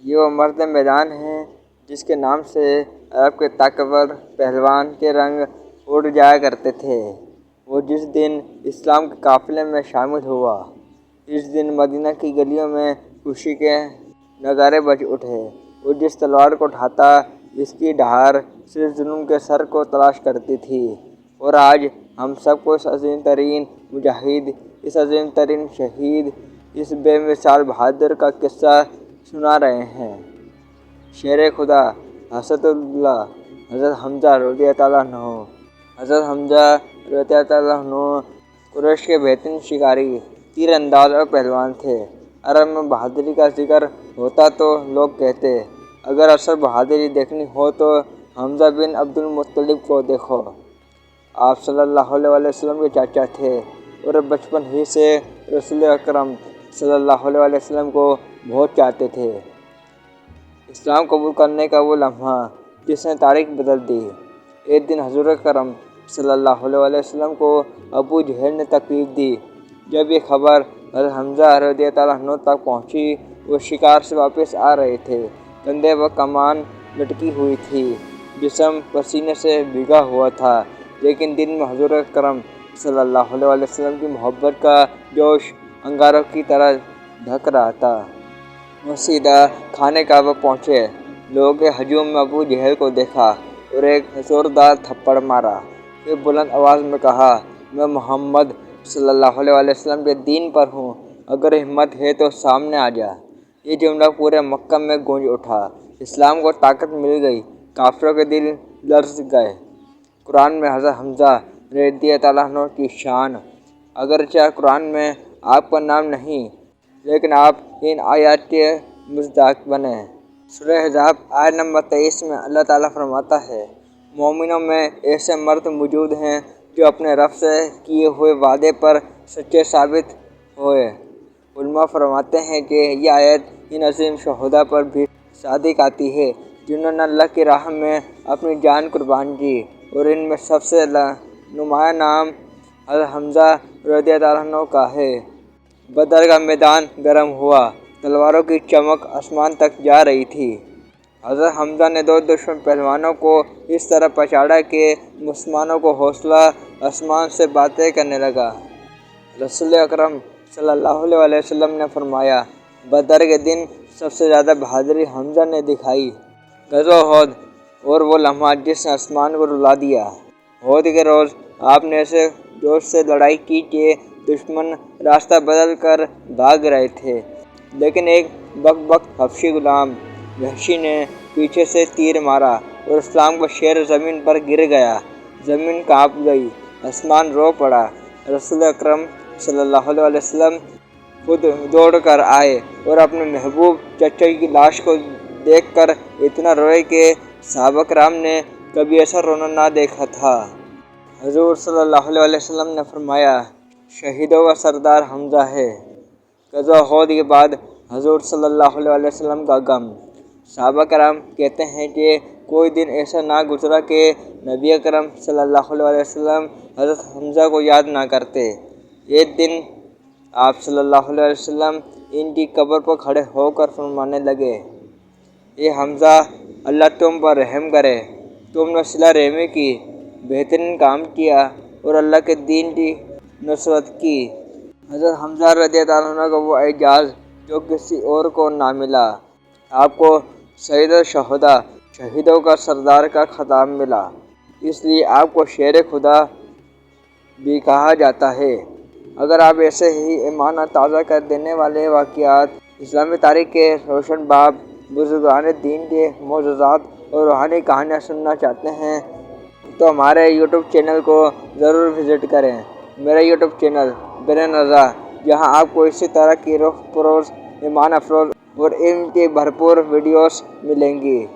یہ وہ مرد میدان ہیں جس کے نام سے عرب کے طاقتور پہلوان کے رنگ اڑ جایا کرتے تھے۔ وہ جس دن اسلام کے قافلے میں شامل ہوا، اس دن مدینہ کی گلیوں میں خوشی کے نغارے بج اٹھے۔ وہ جس تلوار کو اٹھاتا، اس کی دھار صرف ظلم کے سر کو تلاش کرتی تھی۔ اور آج ہم سب کو اس عظیم ترین مجاہد، اس عظیم ترین شہید، اس بے مثال بہادر کا قصہ سنا رہے ہیں۔ شیر خدا اسد اللہ حضرت حمزہ رضی اللہ عنہ۔ حضرت حمزہ رضی اللہ عنہ قریش کے بہترین شکاری، تیر انداز اور پہلوان تھے۔ عرب میں بہادری کا ذکر ہوتا تو لوگ کہتے، اگر اصل بہادری دیکھنی ہو تو حمزہ بن عبد المطلب کو دیکھو۔ آپ صلی اللہ علیہ وسلم کے چاچا تھے اور بچپن ہی سے رسول اکرم صلی اللہ علیہ وسلم کو بہت چاہتے تھے۔ اسلام قبول کرنے کا وہ لمحہ جس نے تاریخ بدل دی۔ ایک دن حضور اکرم صلی اللہ علیہ وسلم کو ابو جہل نے تکلیف دی۔ جب یہ خبر حضرت حمزہ رضی اللہ عنہ تک پہنچی، وہ شکار سے واپس آ رہے تھے۔ کندھے پر کمان لٹکی ہوئی تھی، جسم پسینے سے بھیگا ہوا تھا، لیکن دل میں حضور اکرم صلی اللہ علیہ وسلم کی محبت کا جوش انگاروں کی طرح دھک رہا تھا۔ وہ سیدھا خانہ کعبہ پہنچے، لوگوں کے ہجوم میں ابو جہل کو دیکھا اور ایک زوردار تھپڑ مارا۔ پھر بلند آواز میں کہا، میں محمد صلی اللہ علیہ وسلم کے دین پر ہوں، اگر ہمت ہے تو سامنے آ جا۔ یہ جملہ پورے مکہ میں گونج اٹھا۔ اسلام کو طاقت مل گئی، کافروں کے دل لرز گئے۔ قرآن میں حضرت حمزہ رضی اللہ عنہ کی شان، اگرچہ قرآن میں آپ کا نام نہیں، لیکن آپ ان آیات کے مصداق بنے۔ سورہ احزاب آیت نمبر 23 میں اللہ تعالیٰ فرماتا ہے، مومنوں میں ایسے مرد موجود ہیں جو اپنے رب سے کیے ہوئے وعدے پر سچے ثابت ہوئے۔ علماء فرماتے ہیں کہ یہ آیت ان عظیم شہداء پر بھی صادق آتی ہے جنہوں نے اللہ کی راہ میں اپنی جان قربان کی، اور ان میں سب سے نمایاں نام حضرت حمزہ رضی اللہ عنہ کا ہے۔ بدر کا میدان گرم ہوا، تلواروں کی چمک آسمان تک جا رہی تھی۔ حضرت حمزہ نے دو دشمن پہلوانوں کو اس طرح پچاڑا کہ مسلمانوں کو حوصلہ آسمان سے باتیں کرنے لگا۔ رسول اکرم صلی اللہ علیہ وسلم نے فرمایا، بدر کے دن سب سے زیادہ بہادری حمزہ نے دکھائی۔ غزوہ احد اور وہ لمحہ جس نے آسمان کو رلا دیا۔ احد کے روز آپ نے ایسے جوش سے لڑائی کی کہ دشمن راستہ بدل کر بھاگ رہے تھے، لیکن ایک بک حبشی غلام وحشی نے پیچھے سے تیر مارا اور اسلام کا شیر زمین پر گر گیا۔ زمین کانپ گئی، آسمان رو پڑا۔ رسول اکرم صلی اللہ علیہ وسلم خود دوڑ کر آئے اور اپنے محبوب چچا کی لاش کو دیکھ کر اتنا روئے کہ صحابہ کرام نے کبھی ایسا رونا نہ دیکھا تھا۔ حضور صلی اللہ علیہ وسلم نے فرمایا، شہیدوں کا سردار حمزہ ہے۔ غزوہ احد کے بعد حضور صلی اللہ علیہ وسلم کا غم۔ صحابہ کرام کہتے ہیں کہ کوئی دن ایسا نہ گزرا کہ نبی اکرم صلی اللہ علیہ وسلم حضرت حمزہ کو یاد نہ کرتے۔ ایک دن آپ صلی اللہ علیہ وسلم ان کی قبر پر کھڑے ہو کر فرمانے لگے، اے حمزہ، اللہ تم پر رحم کرے، تم نے صلہ رحمی کی، بہترین کام کیا اور اللہ کے دین کی نصرت کی۔ حضرت حمزہ رضی اللہ عنہ کا وہ اعزاز جو کسی اور کو نہ ملا۔ آپ کو سید الشہداء، شہیدوں کا سردار کا خطاب ملا، اس لیے آپ کو شیر خدا بھی کہا جاتا ہے۔ اگر آپ ایسے ہی ایمان تازہ کر دینے والے واقعات، اسلامی تاریخ کے روشن باب، بزرگان دین کے معجزات اور روحانی کہانیاں سننا چاہتے ہیں تو ہمارے یوٹیوب چینل کو ضرور وزٹ کریں۔ میرا یوٹیوب چینل برین رضا، جہاں آپ کو اسی طرح کی روح پروز، ایمان افروز اور علم کی بھرپور ویڈیوز ملیں گی۔